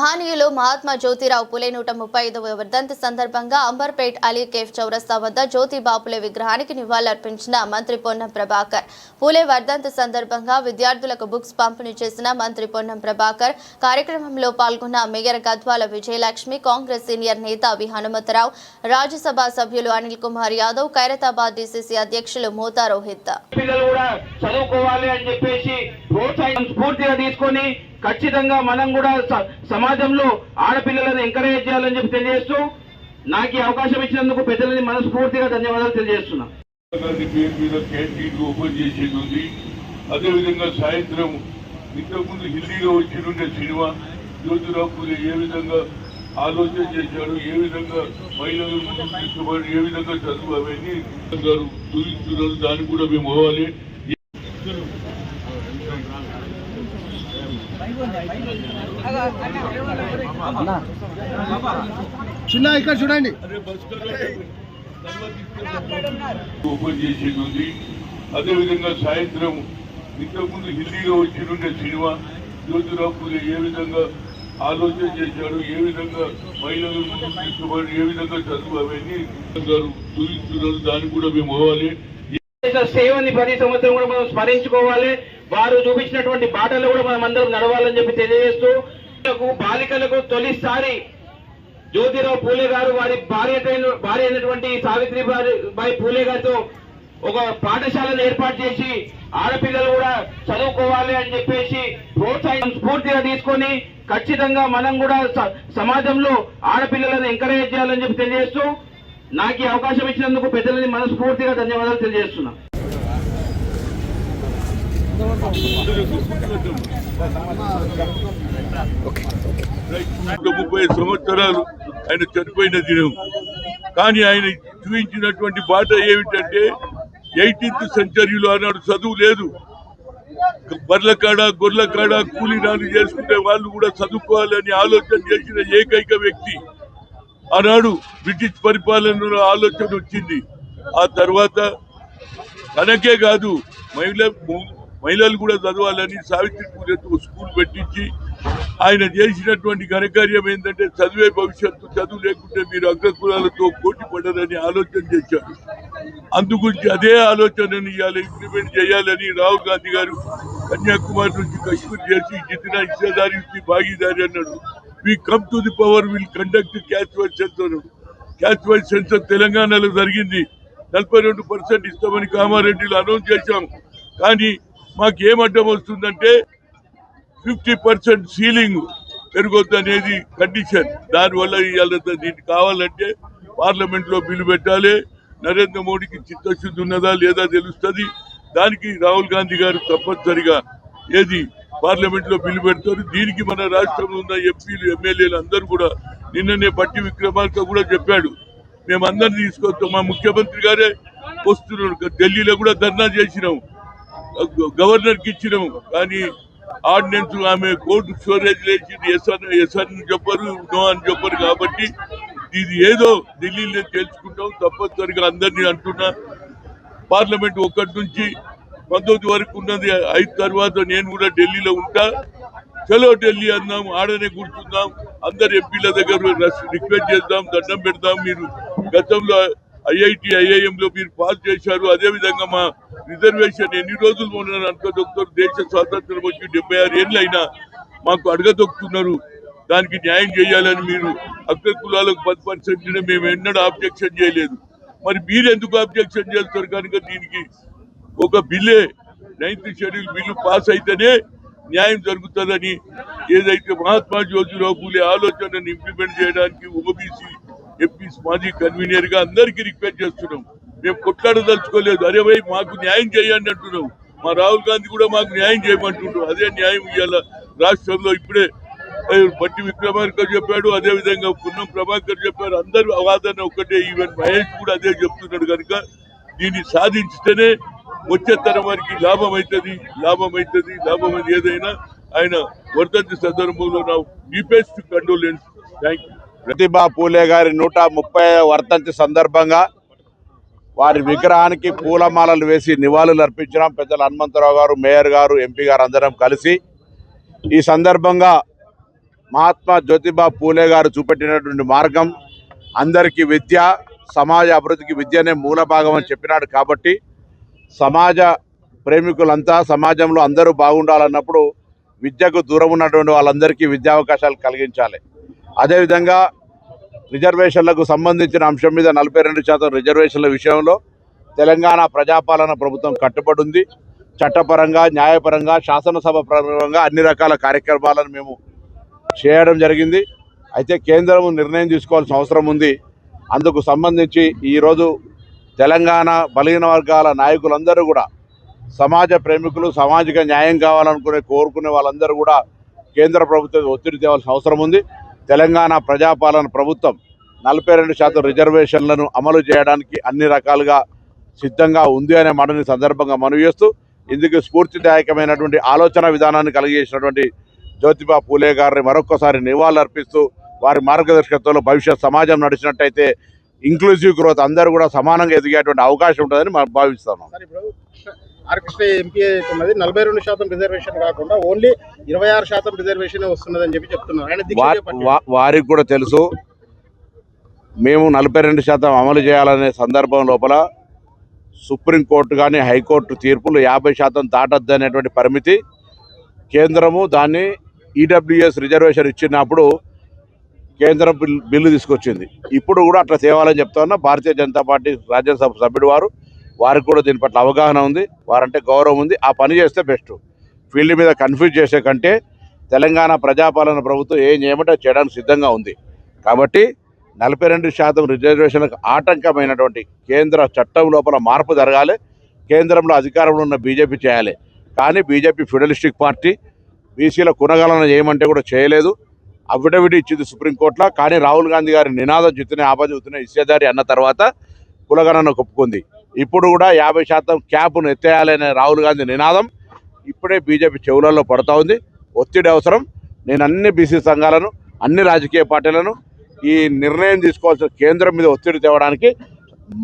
మహనీయులు మహాత్మా జ్యోతిరావు పులే 135వ వర్ధంతి సందర్భంగా అంబర్పేట్ అలీ కేఫ్ చౌరస్తా వద్ద జ్యోతిబా పులే విగ్రహానికి నివాళులర్పించిన మంత్రి పొన్నం ప్రభాకర్. పులే వర్ధంతి సందర్భంగా విద్యార్థులకు బుక్స్ పంపిణీ చేసిన మంత్రి పొన్నం ప్రభాకర్. కార్యక్రమంలో పాల్గొన్న మేయర్ గద్వాల విజయలక్ష్మి, కాంగ్రెస్ సీనియర్ నేత వి హనుమంతరావు, రాజ్యసభ సభ్యులు అనిల్ కుమార్ యాదవ్, ఖైరతాబాద్ డీసీసీ అధ్యక్షులు మోతా రోహిత్. ఖచ్చితంగా మనం కూడా సమాజంలో ఆడపిల్లలను ఎంకరేజ్ చేయాలని చెప్పి తెలియజేస్తూ నాకు ఈ అవకాశం ఇచ్చినందుకు పెద్దలని మనస్ఫూర్తిగా ధన్యవాదాలు తెలియజేస్తున్నా. అదేవిధంగా సాయంత్రం ఇంతకుముందు హిందీలో వచ్చిన సినిమా జ్యోతిరావు పులే ఏ విధంగా ఆలోచన చేశాడు, ఏ విధంగా మహిళలు తీసుకోబడి ఏ విధంగా చదువు అవన్నీ గారు చూపిస్తున్నారు. దానికి కూడా మేము పోవాలి. ఇక్కడ చూడండి ఓపెన్ చేసేది ఉంది. అదేవిధంగా సాయంత్రం ఇంతకుముందు హిందీలో వచ్చిన సినిమా జ్యోతిరావు పులే ఏ విధంగా ఆలోచన చేశాడు, ఏ విధంగా మహిళలు తీసుకోబడి ఏ విధంగా చదువు అవన్నీ గారు చూపిస్తున్నారు. దానికి కూడా మేము పోవాలి. సేవని ప్రతి సంవత్సరం కూడా మనం స్మరించుకోవాలి. వారు చూపించినటువంటి బాటలు కూడా మనం అందరం నడవాలని చెప్పి తెలియజేస్తూ బాలికలకు తొలిసారి జ్యోతిరావు పూలే గారు వారి భార్య అయినటువంటి సావిత్రిబాయి పూలే గారితో ఒక పాఠశాలను ఏర్పాటు చేసి ఆడపిల్లలు కూడా చదువుకోవాలి అని చెప్పేసి ప్రోత్సాహం స్ఫూర్తిగా తీసుకొని ఖచ్చితంగా మనం కూడా సమాజంలో ఆడపిల్లలను ఎంకరేజ్ చేయాలని చెప్పి తెలియజేస్తూ నాకు ఈ అవకాశం ఇచ్చినందుకు పెద్దలని మనస్ఫూర్తిగా ధన్యవాదాలు తెలియజేస్తున్నా. 30 సంవత్సరాలు ఆయన చనిపోయిన దినం. కానీ ఆయన చూపించినటువంటి బాట ఏమిటంటే 18th సెంచరీలో ఆనాడు చదువు లేదు. బర్ల కాడ గొర్రెల కాడ కూలీ నాలు చేసుకునే వాళ్ళు కూడా చదువుకోవాలని ఆలోచన చేసిన ఏకైక వ్యక్తి. ఆనాడు బ్రిటిష్ పరిపాలనలో ఆలోచన వచ్చింది. ఆ తర్వాత తనకే కాదు మహిళలు కూడా చదవాలని సావిత్రిపూలతో స్కూల్ పెట్టించి ఆయన చేసినటువంటి ఘనకార్యం ఏంటంటే చదివే భవిష్యత్తు, చదువు లేకుంటే మీరు అగ్రకులాలతో పోటీ పడరని ఆలోచన చేశారు. అందుగురించి అదే ఆలోచనను ఇవాళ ఇంప్లిమెంట్ చేయాలని రాహుల్ గాంధీ గారు కన్యాకుమారి నుంచి కశ్మీర్ చేసి జితినా హిస్సేదారి భాగీదారి అన్నాడు. We come to the power will conduct caste wise census. Caste wise census తెలంగాణలో జరిగింది. 42% ఇస్తామని కామారెడ్డిలో అనౌన్స్ చేశాం. కానీ మాకు ఏం అడ్డం వస్తుందంటే 50% సీలింగ్ పెరగొద్దు అనేది కండిషన్. దానివల్ల ఇవాళ దీనికి కావాలంటే పార్లమెంట్ లో బిల్లు పెట్టాలి. నరేంద్ర మోడీకి చిత్తశుద్ధి ఉన్నదా లేదా తెలుస్తుంది. దానికి రాహుల్ గాంధీ గారు తప్పనిసరిగా పార్లమెంట్ లో బిల్లు పెడతారు. దీనికి మన రాష్ట్రంలో ఉన్న ఎంపీలు ఎమ్మెల్యేలు అందరూ కూడా నిన్ననే బట్టి విక్రమార్క కూడా చెప్పాడు, మేమందరినీ తీసుకొస్తాం. మా ముఖ్యమంత్రి గారే వస్తున్నారు. ఢిల్లీలో కూడా ధర్నా చేసినాం, గవర్నర్ కి ఇచ్చినాము. కానీ ఆర్డినెన్స్ ఆమె కోర్టు స్టోరేజ్ లేచింది. ఎస్ అని చెప్పరు, నో అని చెప్పరు. కాబట్టి ఇది ఏదో ఢిల్లీలో తెలుసుకుంటాం. తప్పనిసరిగా అందరినీ అంటున్నా, పార్లమెంట్ 1 నుంచి 19 వరకు ఉన్నది. 5 తర్వాత నేను కూడా ఢిల్లీలో ఉంటా. చలో ఢిల్లీ అందాం, ఆడనే కూర్చుందాం, అందరు ఎంపీల దగ్గర రిక్వెస్ట్ చేద్దాం, దండం పెడదాం. మీరు గతంలో ఐఐటి ఐఐఎంలో మీరు పాస్ చేశారు. అదేవిధంగా మా రిజర్వేషన్ ఎన్ని రోజులు మొన్న అడగదొక్కుతారు. దేశ స్వాతంత్రం వచ్చి 76 ఏళ్ళు అయినా మాకు అడగదొక్కుతున్నారు. దానికి న్యాయం చేయాలని మీరు అగ్ర కులాలకు 10% మేము ఎన్నడూ ఆబ్జెక్షన్ చేయలేదు. మరి మీరు ఎందుకు ఆబ్జెక్షన్ చేస్తారు? కనుక దీనికి ఒక బిల్లే 9th షెడ్యూల్ బిల్లు పాస్ అయితేనే న్యాయం జరుగుతుందని ఏదైతే మహాత్మా జ్యోతిరావు పూలే ఆలోచనను ఇంప్లిమెంట్ చేయడానికి ఓబీసీ ఎంపీస్ మాజీ కన్వీనర్ గా అందరికీ రిక్వెస్ట్ చేస్తున్నాం. మేము కొట్లాడదలుచుకోలేదు. అరే భయ్ మాకు న్యాయం చేయండి అంటున్నాం. మా రాహుల్ గాంధీ కూడా మాకు న్యాయం చేయమంటున్నారు. అదే న్యాయం ఇవాళ రాష్ట్రంలో ఇప్పుడే బట్టి విక్రమార్క చెప్పాడు, అదేవిధంగా పొన్నం ప్రభాకర్ చెప్పారు. అందరూ వాదన ఒకటే. ఈవెన్ మహేష్ కూడా అదే చెప్తున్నాడు. కనుక దీన్ని సాధించితేనే వచ్చే తరం వారికి లాభం అవుతుంది. ఏదైనా ఆయన వర్ధంతి సందర్భంలో నా deepest condolence. Thank you. Jyotiba Phule గారి 130వ వర్ధంతి సందర్భంగా వారి విగ్రహానికి పూలమాలలు వేసి నివాళులు అర్పించడం. పెద్దలు హనుమంతరావు గారు, మేయర్ గారు, ఎంపీ గారు అందరం కలిసి ఈ సందర్భంగా మహాత్మా జ్యోతిబా పూలే గారు చూపెట్టినటువంటి మార్గం అందరికీ విద్య, సమాజ అభివృద్ధికి విద్యనే మూల భాగం అని చెప్పినాడు. కాబట్టి సమాజ ప్రేమికులంతా సమాజంలో అందరూ బాగుండాలన్నప్పుడు విద్యకు దూరం ఉన్నటువంటి వాళ్ళందరికీ విద్యావకాశాలు కలిగించాలి. అదేవిధంగా రిజర్వేషన్లకు సంబంధించిన అంశం మీద 42% రిజర్వేషన్ల విషయంలో తెలంగాణ ప్రజాపాలన ప్రభుత్వం కట్టుబడి ఉంది. చట్టపరంగా, న్యాయపరంగా, శాసనసభ పరంగా అన్ని రకాల కార్యక్రమాలను మేము చేయడం జరిగింది. అయితే కేంద్రం నిర్ణయం తీసుకోవాల్సిన అవసరం ఉంది. అందుకు సంబంధించి ఈరోజు తెలంగాణ బలహీన వర్గాల నాయకులందరూ కూడా సమాజ ప్రేమికులు, సామాజిక న్యాయం కోరుకునే వాళ్ళందరూ కూడా కేంద్ర ప్రభుత్వం ఒత్తిడి తేవాల్సిన అవసరం ఉంది. తెలంగాణ ప్రజాపాలన ప్రభుత్వం 42% రిజర్వేషన్లను అమలు చేయడానికి అన్ని రకాలుగా సిద్ధంగా ఉంది అనే మాటని సందర్భంగా మనవి చేస్తూ, ఇందుకు స్ఫూర్తిదాయకమైనటువంటి ఆలోచన విధానాన్ని కలిగజేసినటువంటి జ్యోతిబా పూలే గారిని మరొక్కసారి నివాళులర్పిస్తూ, వారి మార్గదర్శకత్వంలో భవిష్యత్ సమాజం నడిచినట్టయితే ఇంక్లూజివ్ గ్రోత్ అందరూ కూడా సమానంగా ఎదిగేటువంటి అవకాశం ఉంటుందని మనం భావిస్తున్నాం. ఆర్కృష్ణ ఎంపీ ఉన్నది 42% రిజర్వేషన్ కాకుండా ఓన్లీ 26% రిజర్వేషన్ వస్తున్నదని చెప్తున్నారు. ఆయన దీక్ష చేపట్టారు. వారికి కూడా తెలుసు మేము 42% అమలు చేయాలనే సందర్భం లోపల సుప్రీంకోర్టు కానీ హైకోర్టు తీర్పులు 50% దాటద్దు అనేటువంటి పరిమితి, కేంద్రము దాన్ని ఈడబ్ల్యూఎస్ రిజర్వేషన్ ఇచ్చినప్పుడు కేంద్రం బిల్లు తీసుకొచ్చింది. ఇప్పుడు కూడా అట్లా తేవాలని చెప్తా ఉన్నా. భారతీయ జనతా పార్టీ రాజ్యసభ సభ్యుడు వారికి కూడా దీని పట్ల అవగాహన ఉంది, వారంటే గౌరవం ఉంది. ఆ పని చేస్తే బెస్ట్. ఫీల్డ్ మీద కన్ఫ్యూజ్ చేసే కంటే తెలంగాణ ప్రజాపాలన ప్రభుత్వం ఏం చేయమంటే చేయడానికి సిద్ధంగా ఉంది. కాబట్టి 42% రిజర్వేషన్లకు ఆటంకమైనటువంటి కేంద్ర చట్టం లోపల మార్పు జరగాలి. కేంద్రంలో అధికారంలో ఉన్న బీజేపీ చేయాలి. కానీ బీజేపీ ఫెడరలిస్టిక్ పార్టీ, బీసీల కునగలన చేయమంటే కూడా చేయలేదు. అఫిడవిట్ ఇచ్చింది సుప్రీంకోర్టులో. కానీ రాహుల్ గాంధీ గారి నినాదం జిత్తునే ఆపజుతునే ఇచ్చేదారి అన్న తర్వాత కులగణన ఒప్పుకుంది. ఇప్పుడు కూడా 50% క్యాప్ను ఎత్తేయాలనే రాహుల్ గాంధీ నినాదం ఇప్పుడే బీజేపీ చెవులలో పడుతూ ఉంది. ఒత్తిడి అవసరం. నేను అన్ని బీసీ సంఘాలను, అన్ని రాజకీయ పార్టీలను ఈ నిర్ణయం తీసుకోవాల్సిన కేంద్రం మీద ఒత్తిడి తేవడానికి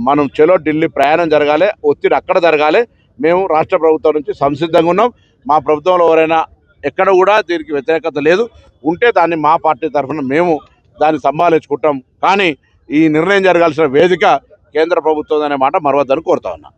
మనం చలో ఢిల్లీ ప్రయాణం జరగాలి. ఒత్తిడి అక్కడ జరగాలి. మేము రాష్ట్ర ప్రభుత్వం నుంచి సంసిద్ధంగా ఉన్నాం. మా ప్రభుత్వంలో ఎవరైనా ఎక్కడ కూడా దీనికి వ్యతిరేకత లేదు. ఉంటే దాన్ని మా పార్టీ తరఫున మేము దాన్ని సంభాళించుకుంటాం. కానీ ఈ నిర్ణయం జరగాల్సిన వేదిక కేంద్ర ప్రభుత్వం అనే మాట మరవద్దని కోరుతా ఉన్నా.